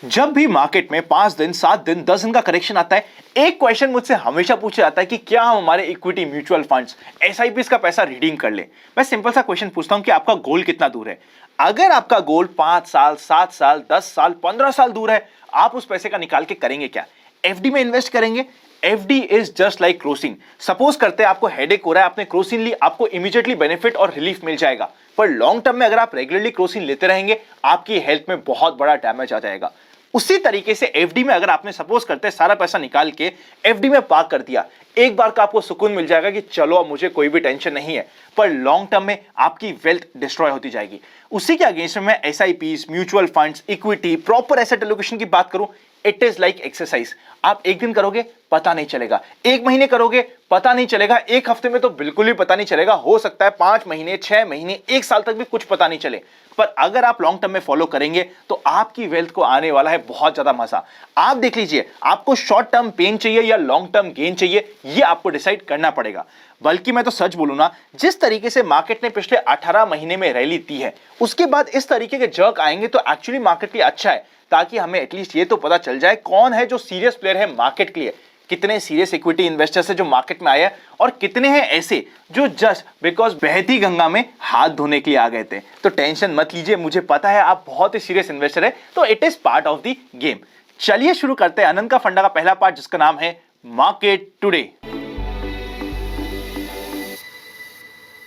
जब भी मार्केट में 5 दिन 7 दिन 10 दिन का करेक्शन आता है, एक क्वेश्चन मुझसे हमेशा पूछा जाता है कि क्या हम हमारे इक्विटी म्यूचुअल फंड्स एसआईपीस का पैसा रिडीम कर ले। मैं सिंपल सा क्वेश्चन पूछता हूं कि आपका गोल कितना दूर है। अगर आपका गोल 5 साल 7 साल 10 साल 15 साल दूर है, आप उस पैसे का निकाल के करेंगे क्या? एफडी में इन्वेस्ट करेंगे? FD is just like Crocin. Suppose करते हैं आपको हेडेक हो रहा है, आपने क्रोसिन ली, आपको इमीडिएटली बेनिफिट और रिलीफ मिल जाएगा। पर लॉन्ग टर्म में अगर आप रेगुलरली क्रोसिन लेते रहेंगे, आपकी हेल्थ में बहुत बड़ा डैमेज आ जाएगा। उसी तरीके से एफडी में अगर आपने सपोज करते हैं सारा पैसा निकाल के एफडी में पार्क कर दिया, एक बार का आपको सुकून मिल जाएगा कि चलो अब मुझे कोई भी टेंशन नहीं है, पर लॉन्ग टर्म में आपकी वेल्थ डिस्ट्रॉय होती जाएगी। उसी के अगेंस्ट में मैं SIPs, mutual funds, equity, proper asset allocation की बात करूं, इट इज लाइक एक्सरसाइज। आप एक दिन करोगे पता नहीं चलेगा, एक महीने करोगे पता नहीं चलेगा, एक हफ्ते में तो बिल्कुल भी पता नहीं चलेगा, हो सकता है 5 महीने 6 महीने 1 साल तक भी कुछ पता नहीं चले। पर अगर आप लॉन्ग टर्म में फॉलो करेंगे तो आपकी वेल्थ को आने वाला है बहुत ज्यादा मजा। आप देख लीजिए, आपको शॉर्ट टर्म पेन चाहिए या लॉन्ग टर्म गेन चाहिए, ये आपको डिसाइड करना पड़ेगा। बल्कि मैं तो सच बोलूं ना, जिस तरीके से मार्केट ने पिछले 18 महीने में रैली दी है, उसके बाद इस तरीके के जर्क आएंगे तो एक्चुअली मार्केट के लिए अच्छा है, ताकि हमें एटलीस्ट ये तो पता चल जाए कौन है जो सीरियस प्लेयर है मार्केट के लिए। कितने सीरियस इक्विटी इन्वेस्टर्स है जो मार्केट में आए हैं और कितने हैं ऐसे जो जस्ट बिकॉज बहती गंगा में हाथ धोने के लिए आ गए थे। तो टेंशन मत लीजिए, मुझे पता है आप बहुत ही सीरियस इन्वेस्टर है, तो it is part of the game. चलिए शुरू करते हैं अनंत का फंडा का पहला पार्ट, जिसका नाम है मार्केट टुडे।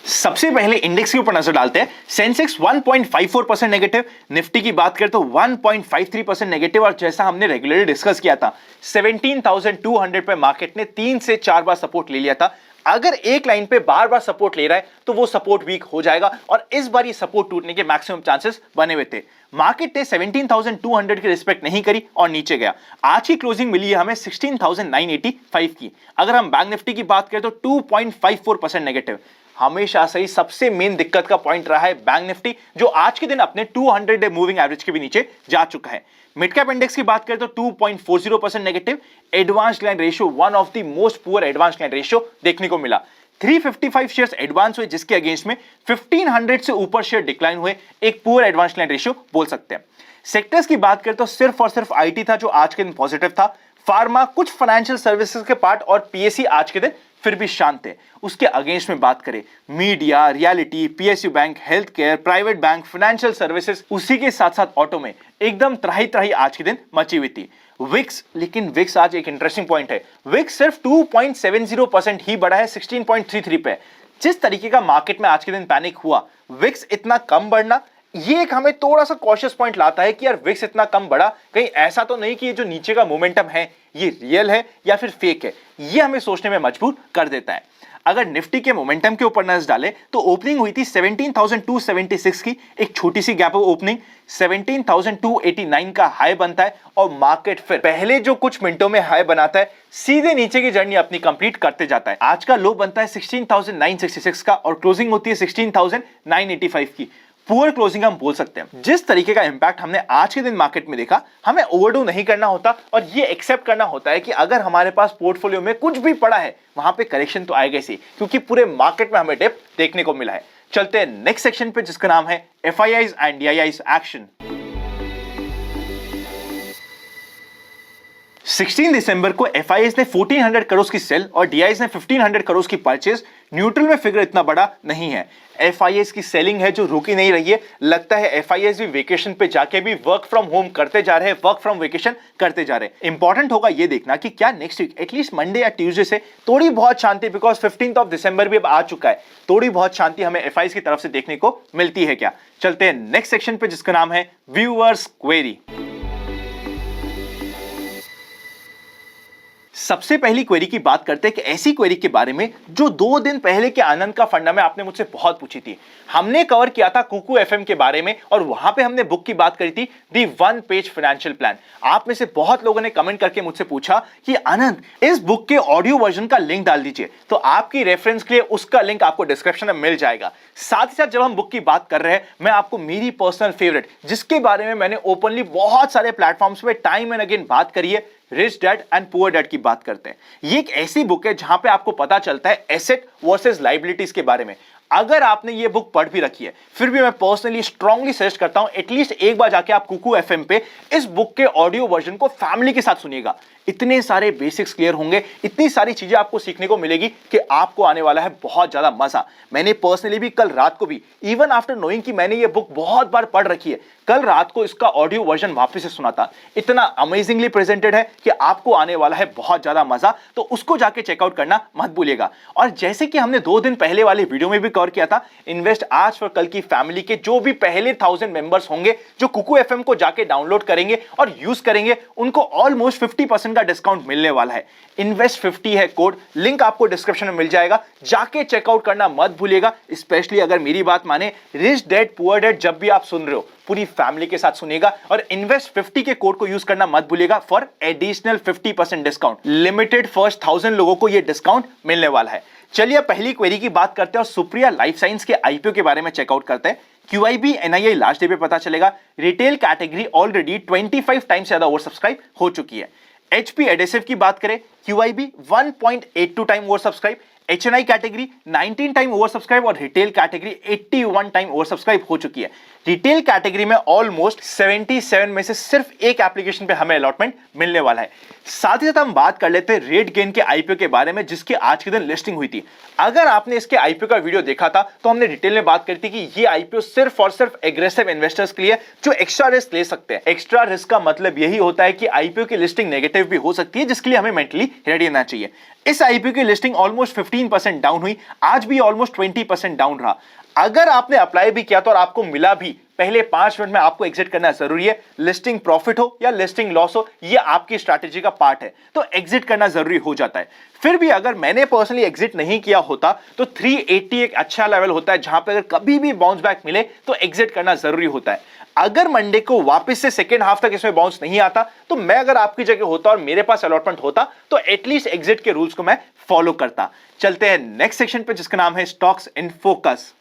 सबसे पहले इंडेक्स के ऊपर नजर डालते हैं। सेंसेक्स 1.54% नेगेटिव, निफ्टी की बात करें तो 1.53% नेगेटिव, और जैसा हमने रेगुलरली डिस्कस किया था 17,200 पे मार्केट ने 3 से 4 बार सपोर्ट ले लिया था। अगर एक लाइन पे बार बार सपोर्ट ले रहा है तो वो सपोर्ट वीक हो जाएगा, और इस बार ये सपोर्ट टूटने के मैक्सिमम चांसेस बने हुए थे। मार्केट ने 17,200 की रिस्पेक्ट नहीं करी और नीचे गया। आज की क्लोजिंग मिली है हमें 16,985 की। अगर हम बैंक निफ्टी की बात करें तो 2.54% नेगेटिव। हमेशा से ही सबसे मेन दिक्कत का पॉइंट रहा है बैंक निफ्टी, जो आज के दिन अपने 200 डे मूविंग एवरेज के भी नीचे जा चुका है। मिड कैप इंडेक्स की बात करें तो 2.40% negative. Advance client ratio one of the most poor advance client ratio देखने को मिला। 355 शेयर्स एडवांस हुए, जिसके अगेंस्ट में 1500 से ऊपर शेयर डिक्लाइन हुए। एक पुअर एडवांस क्लाइंट रेशियो बोल सकते हैं। सेक्टर्स की बात करें तो सिर्फ और सिर्फ आईटी था जो आज के दिन पॉजिटिव था। फार्मा, कुछ फाइनेंशियल सर्विसेज के पार्ट और पीएससी आज के दिन फिर भी शांत है। उसके अगेंस्ट में बात करें, media, reality, PSU bank, health care, private bank, financial services, उसी के साथ साथ ऑटो में एकदम त्राही त्राही आज के दिन मची हुई थी। विक्स, लेकिन विक्स आज एक इंटरेस्टिंग पॉइंट है, विक्स सिर्फ 2.70% ही बढ़ा है 16.33 पे। जिस तरीके का मार्केट में आज के दिन पैनिक हुआ, विक्स इतना कम बढ़ना, ये एक हमें थोड़ा सा कॉशियस पॉइंट लाता है कि यार विक्स इतना कम बढ़ा, कहीं ऐसा तो नहीं कि ये जो नीचे का मोमेंटम है ये रियल है या फिर फेक है। ये हमें सोचने में मजबूर कर देता है। अगर निफ्टी के मोमेंटम के ऊपर नजर डाले तो ओपनिंग हुई थी 17,276 की, एक छोटी सी गैप ओपनिंग, 17,289 का हाई बनता है और मार्केट फिर पहले जो कुछ मिनटों में हाई बनाता है सीधे नीचे की जर्नी अपनी कंप्लीट करते जाता है। आज का लो बनता है 16,966 का और क्लोजिंग होती है 16,985 की। पुअर क्लोजिंग हम बोल सकते हैं। जिस तरीके का इंपैक्ट हमने आज के दिन मार्केट में देखा, हमें ओवरडू नहीं करना होता और ये एक्सेप्ट करना होता है कि अगर हमारे पास पोर्टफोलियो में कुछ भी पड़ा है, वहां पे करेक्शन तो आएगा ही, क्योंकि पूरे मार्केट में हमें डिप देखने को मिला है। चलते हैं नेक्स्ट सेक्शन पे, जिसका नाम है एफआईआईज एंड डीआईआईज एक्शन। 16 दिसंबर को एफआईआईज ने 1400 करोड़ की सेल और डीआईआईज ने 1500 करोड़ की परचेज। न्यूट्रल में फिगर इतना बड़ा नहीं है। एफआईआईज की सेलिंग है जो रुकी नहीं रही है। लगता है एफआईआईज भी वेकेशन पे जाके भी वर्क फ्रॉम होम करते जा रहे हैं, वर्क फ्रॉम वेकेशन करते जा रहे हैं। इंपॉर्टेंट होगा ये देखना कि क्या नेक्स्ट वीक एटलीस्ट मंडे या ट्यूसडे से थोड़ी बहुत शांति, बिकॉज 15 दिसंबर भी अब आ चुका है, थोड़ी बहुत शांति हमें एफआईआईज की तरफ से देखने को मिलती है क्या। चलते हैं नेक्स्ट सेक्शन पे, जिसका नाम है व्यूअर्स क्वेरी। सबसे पहली क्वेरी की बात करते हैं कि ऐसी क्वेरी के बारे में जो 2 दिन पहले के आनंद का फंडा में आपने मुझसे बहुत पूछी थी। हमने कवर किया था कुकू एफएम के बारे में और वहां पे हमने बुक की बात करी थी, दी 1 पेज फाइनेंशियल प्लान। आप में से बहुत लोगों ने कमेंट करके मुझसे पूछा कि आनंद इस बुक के ऑडियो वर्जन का लिंक डाल दीजिए, तो आपकी रेफरेंस के लिए उसका लिंक आपको डिस्क्रिप्शन में मिल जाएगा। साथ ही साथ जब हम बुक की बात कर रहे हैं, मैं आपको मेरी पर्सनल फेवरेट, जिसके बारे में मैंने ओपनली बहुत सारे प्लेटफॉर्म्स पे टाइम एंड अगेन बात करी है, rich dad and poor dad की बात करते हैं। ये एक ऐसी बुक है जहां पे आपको पता चलता है एसेट वर्सेस लायबिलिटीज के बारे में। अगर आपने ये बुक पढ़ भी रखी है, फिर भी मैं पर्सनली स्ट्रांगली सजेस्ट करता हूं एटलीस्ट एक बार जाके आप कुकू एफएम पे इस बुक के ऑडियो वर्जन को फैमिली के साथ सुनिएगा। इतने सारे बेसिक्स क्लियर होंगे, इतनी सारी चीजें आपको सीखने को मिलेगी कि आपको आने वाला है बहुत ज्यादा मजा। मैंने पर्सनली भी कल रात को भी, इवन आफ्टर नोइंग कि मैंने ये बुक बहुत बार पढ़ रखी है, कल रात को इसका ऑडियो वर्जन वापस से सुना था। इतना अमेजिंगली प्रेजेंटेड है कि आपको आने वाला है बहुत ज्यादा मजा, तो उसको जाके चेकआउट करना मत भूलिएगा। और जैसे कि हमने 2 दिन पहले वाले वीडियो में भी कवर किया था, इन्वेस्ट आज फॉर कल की फैमिली के जो भी पहले 1000 मेंबर्स होंगे जो कुकू एफएम को जाके डाउनलोड करेंगे और यूज करेंगे, उनको ऑलमोस्ट 50% का डिस्काउंट मिलने वाला है। इन्वेस्ट 50 है कोड, लिंक आपको डिस्क्रिप्शन में मिल जाएगा, जाके चेकआउट करना मत भूलिएगा। स्पेशली अगर मेरी बात माने, रिच डैड पुअर डैड जब भी आप सुन रहे हो, पूरी फैमिली के साथ सुनिएगा और इन्वेस्ट 50 के कोड को यूज करना मत भूलिएगा for additional 50% discount. Limited first 1000 लोगों को यह डिस्काउंट मिलने वाला है। चलिए पहली क्वेरी की बात करते हैं और सुप्रिया लाइफ साइंस के आईपीओ के बारे में चेकआउट करते हैं। QIB NII लास्ट डे पे पता चलेगा। रिटेल कैटेगरी ऑलरेडी 25 टाइम्स से ज्यादा ओवर सब्सक्राइब हो चुकी है। HP एडेसिव की बात करें, QIB 1.82 time over subscribe, HNI category 19 time over subscribe और retail category 81 time over subscribe हो चुकी है। रिटेल कैटेगरी में ऑलमोस्ट 77 में से सिर्फ एक एप्लीकेशन पे हमें अलॉटमेंट मिलने वाला है। साथ ही साथ हम बात कर लेते हैं रेट गेन के आईपीओ के बारे में, जिसकी आज के दिन लिस्टिंग हुई थी। अगर आपने इसके आईपीओ का वीडियो देखा था तो हमने डिटेल में बात करी थी कि ये आईपीओ सिर्फ और सिर्फ एग्रेसिव इन्वेस्टर्स के लिए जो एक्स्ट्रा रिस्क ले सकते हैं। एक्स्ट्रा रिस्क का मतलब यही होता है कि आईपीओ की लिस्टिंग नेगेटिव भी हो सकती है, जिसके लिए हमें मेंटली रेडी रहना चाहिए। इस आईपीओ की लिस्टिंग ऑलमोस्ट 15% डाउन हुई, आज भी ऑलमोस्ट 20% डाउन रहा। अगर आपने अप्लाई भी किया तो और आपको मिला भी, पहले 5 मिनट में आपको एग्जिट करना जरूरी है। लिस्टिंग प्रॉफिट हो या लिस्टिंग लॉस हो, ये आपकी स्ट्रैटेजी का पार्ट है, तो एग्जिट करना जरूरी हो जाता है। फिर भी अगर मैंने पर्सनली एग्जिट नहीं किया होता तो 380 एक अच्छा लेवल होता है, जहां पे अगर कभी भी बाउंस बैक मिले तो एग्जिट करना जरूरी होता है। अगर मंडे को वापस से सेकेंड हाफ तक इसमें बाउंस नहीं आता तो मैं अगर आपकी जगह होता और मेरे पास अलॉटमेंट होता तो एटलीस्ट एग्जिट के रूल्स को मैं फॉलो करता। चलते हैं नेक्स्ट सेक्शन पे, जिसका नाम है स्टॉक्स इन फोकस।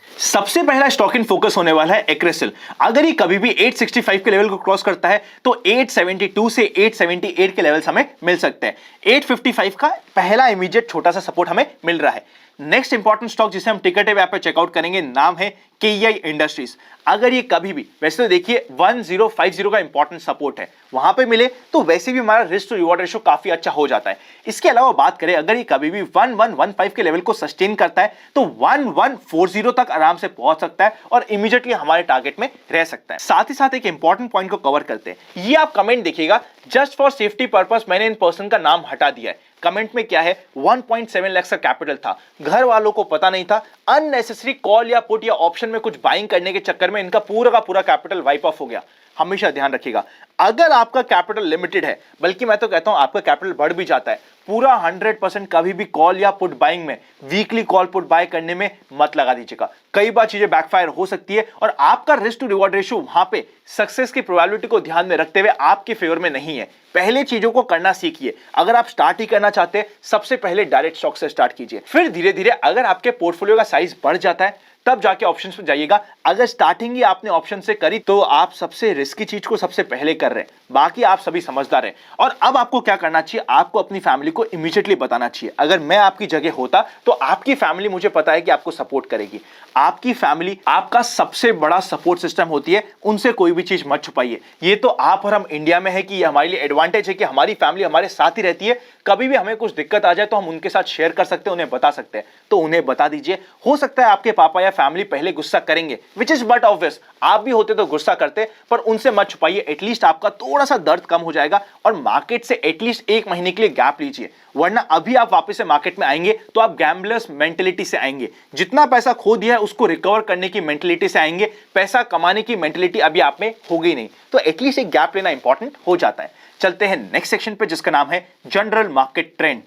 सबसे पहला स्टॉक इन फोकस होने वाला है एक्रेसिल। अगर ये कभी भी 865 के लेवल को क्रॉस करता है तो 872 से 878 के लेवल्स हमें मिल सकते हैं। 855 का पहला इमीडिएट छोटा सा सपोर्ट हमें मिल रहा है। नेक्स्ट इंपॉर्टेंट स्टॉक जिसे हम टिकटेव ऐप पे चेकआउट करेंगे, नाम है KEI इंडस्ट्रीज। अगर ये कभी भी, वैसे तो देखिए 1050 का इंपॉर्टेंट सपोर्ट है, वहां पे मिले तो वैसे भी हमारा रिस्क टू रिवॉर्ड रेशियो काफी अच्छा हो जाता है। इसके अलावा बात करें, अगर ये कभी भी 1115 के लेवल को सस्टेन करता है तो 1140 तक आराम से पहुंच सकता है और इमीडिएटली हमारे टारगेट में रह सकता है। साथ ही साथ एक इंपॉर्टेंट पॉइंट को कवर करते हैं। ये आप कमेंट देखिएगा, जस्ट फॉर सेफ्टी पर्पस मैंने इन पर्सन का नाम हटा दिया है। कमेंट में क्या है, 1.7 लाख का कैपिटल था, घर वालों को पता नहीं था, अननेसेसरी कॉल या पुट या ऑप्शन में कुछ बाइंग करने के चक्कर में इनका पूरा का पूरा कैपिटल वाइप ऑफ हो गया। हमेशा ध्यान रखिएगा, अगर आपका कैपिटल लिमिटेड है, बल्कि मैं तो कहता हूं आपका कैपिटल बढ़ भी जाता है, पूरा 100% कभी भी कॉल या पुट बाइंग में, वीकली कॉल पुट बाय करने में मत लगा दीजिएगा। कई बार चीजें बैकफायर हो सकती है और आपका रिस्क टू रिवॉर्ड रेशियो वहां पे सक्सेस की प्रोबेबिलिटी को ध्यान में रखते हुए आपके फेवर में नहीं है। पहले चीजों को करना सीखिए। अगर आप स्टार्ट ही करना चाहते हैं, सबसे पहले डायरेक्ट स्टॉक से स्टार्ट कीजिए, फिर धीरे धीरे अगर आपके पोर्टफोलियो का साइज बढ़ जाता है तब जाके ऑप्शंस पे जाइएगा। अगर स्टार्टिंग ही आपने ऑप्शन से करी तो आप सबसे रिस्की चीज को सबसे पहले कर रहे हैं, बाकी आप सभी समझदार हैं। और अब आपको क्या करना चाहिए, आपको अपनी फैमिली को इमीडिएटली बताना चाहिए। अगर मैं आपकी जगह होता तो आपकी फैमिली, मुझे पता है कि आपको सपोर्ट करेगी। आपकी फैमिली आपका सबसे बड़ा सपोर्ट सिस्टम होती है, उनसे कोई भी चीज मत छुपाइए। ये तो आप और हम इंडिया में है कि ये हमारे लिए एडवांटेज है कि हमारी फैमिली हमारे साथ ही रहती है। कभी भी हमें कुछ दिक्कत आ जाए तो हम उनके साथ शेयर कर सकते हैं, उन्हें बता सकते हैं, तो उन्हें बता दीजिए। हो सकता है आपके पापा या फैमिली पहले गुस्सा करेंगे, विच इज बट ऑब्वियस, आप भी होते तो गुस्सा करते, पर उनसे मत छुपाइए। एटलीस्ट आपका थोड़ा सा दर्द कम हो जाएगा और मार्केट से एटलीस्ट 1 महीने के लिए गैप लीजिए, वरना अभी आप वापस से मार्केट में आएंगे तो आप गैम्बलर्स मेंटेलिटी से आएंगे। जितना पैसा खो दिया है उसको रिकवर करने की मेंटेलिटी से आएंगे, पैसा कमाने की मेंटेलिटी अभी आप में होगी नहीं, तो एटलीस्ट एक गैप लेना इंपॉर्टेंट हो जाता है। चलते हैं नेक्स्ट सेक्शन पे, जिसका नाम है general market trend.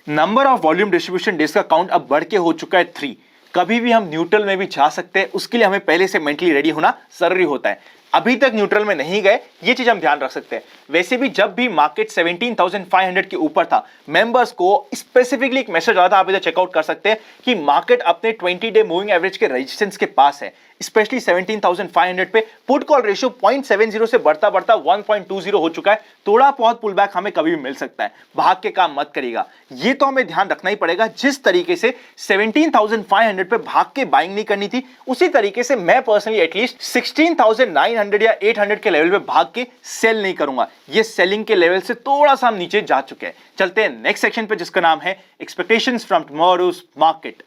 Number of volume distribution days का काउंट अब बढ़ के हो चुका है 3। कभी भी हम न्यूट्रल में भी जा सकते हैं, उसके लिए हमें पहले से मेंटली रेडी होना जरूरी होता है। अभी तक न्यूट्रल में नहीं गए, ये चीज हम ध्यान रख सकते हैं। वैसे भी जब भी मार्केट 17,500 के ऊपर था, मेंबर्स को स्पेसिफिकली एक मैसेज आया था, आप इधर चेकआउट कर सकते हैं कि मार्केट अपने 20 डे मूविंग एवरेज के रेजिस्टेंस के पास है, स्पेशली 17,500 पे पुट कॉल रेशियो 0.70 से बढ़ता बढ़ता 1.20 हो चुका है। थोड़ा बहुत पुल बैक हमें कभी भी मिल सकता है, भाग के काम मत करिएगा, ये तो हमें ध्यान रखना ही पड़ेगा। जिस तरीके से 17,500 पे भाग के बाइंग नहीं करनी थी, उसी तरीके से मैं पर्सनली एटलीस्ट 16,900 या 800 के लेवल पे भाग के सेल नहीं करूंगा। ये सेलिंग के लेवल से थोड़ा सा हम नीचे जा चुके हैं। चलते हैं नेक्स्ट सेक्शन पे, जिसका नाम है एक्सपेक्टेशंस फ्रॉम टुमारोज मार्केट।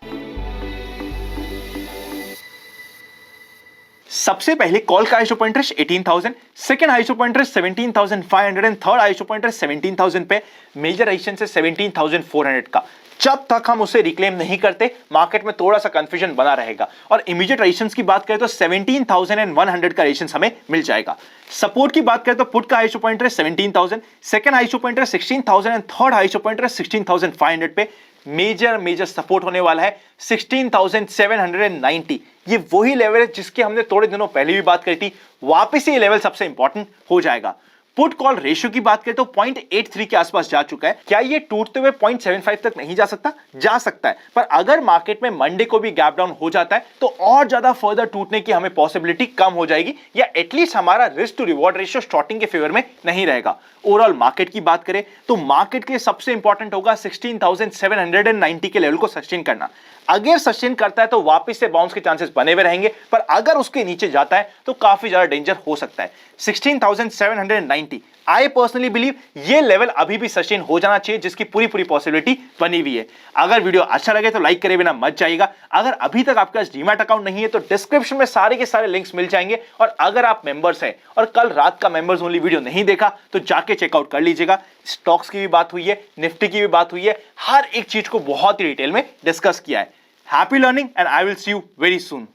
सबसे पहले कॉल का high of interest 18,000, second high of interest 17,500 and third high of interest 17,000 पे। मेजर रेजिस्टेंस है 17,400 का। जब तक हम उसे रिक्लेम नहीं करते, मार्केट में थोड़ा सा कंफ्यूजन बना रहेगा। और इमीडिएट रेजिस्टेंस की बात करें तो 17,100 का रेजिस्टेंस हमें मिल जाएगा। सपोर्ट की बात करें तो पुट का high of interest 17,000, second high of interest 16,000 and third high of interest 16,500 पे। मेजर सपोर्ट होने वाला है 16,790। ये वही लेवल है जिसके हमने थोड़े दिनों पहले भी बात करी थी, वापस ये लेवल सबसे इंपॉर्टेंट हो जाएगा। पुट कॉल रेशियो की बात करें तो 0.83 के आसपास जा चुका है। क्या ये टूटते हुए 0.75 तक नहीं जा सकता? जा सकता है, पर अगर मार्केट में मंडे को भी गैप डाउन हो जाता है तो और ज्यादा फर्दर टूटने की हमें पॉसिबिलिटी कम हो जाएगी, या एटलीस्ट हमारा risk to reward ratio shorting के फेवर में नहीं रहेगा। ओवरऑल मार्केट की बात करें तो मार्केट के लिए सबसे इंपॉर्टेंट होगा 16,790 के लेवल को सस्टेन करना। अगर सस्टेन करता है तो वापस से बाउंस के चांसेस बने हुए रहेंगे, पर अगर उसके नीचे जाता है तो काफी ज्यादा डेंजर हो सकता है। 16,790 आई पर्सनली बिलीव ये लेवल अभी भी सस्टेन हो जाना चाहिए, जिसकी पूरी पॉसिबिलिटी बनी हुई है। अगर वीडियो अच्छा लगे तो लाइक करे बिना मत जाइएगा। अगर अभी तक आपके पास डीमैट अकाउंट नहीं है तो डिस्क्रिप्शन में सारे के सारे लिंक्स मिल जाएंगे। और अगर आप मेंबर्स हैं और कल रात का मेंबर्स ओनली वीडियो नहीं देखा तो जाके चेकआउट कर लीजिएगा। स्टॉक्स की भी बात हुई है, निफ्टी की भी बात हुई है, हर एक चीज को बहुत ही डिटेल में डिस्कस किया है। Happy learning and I will see you very soon.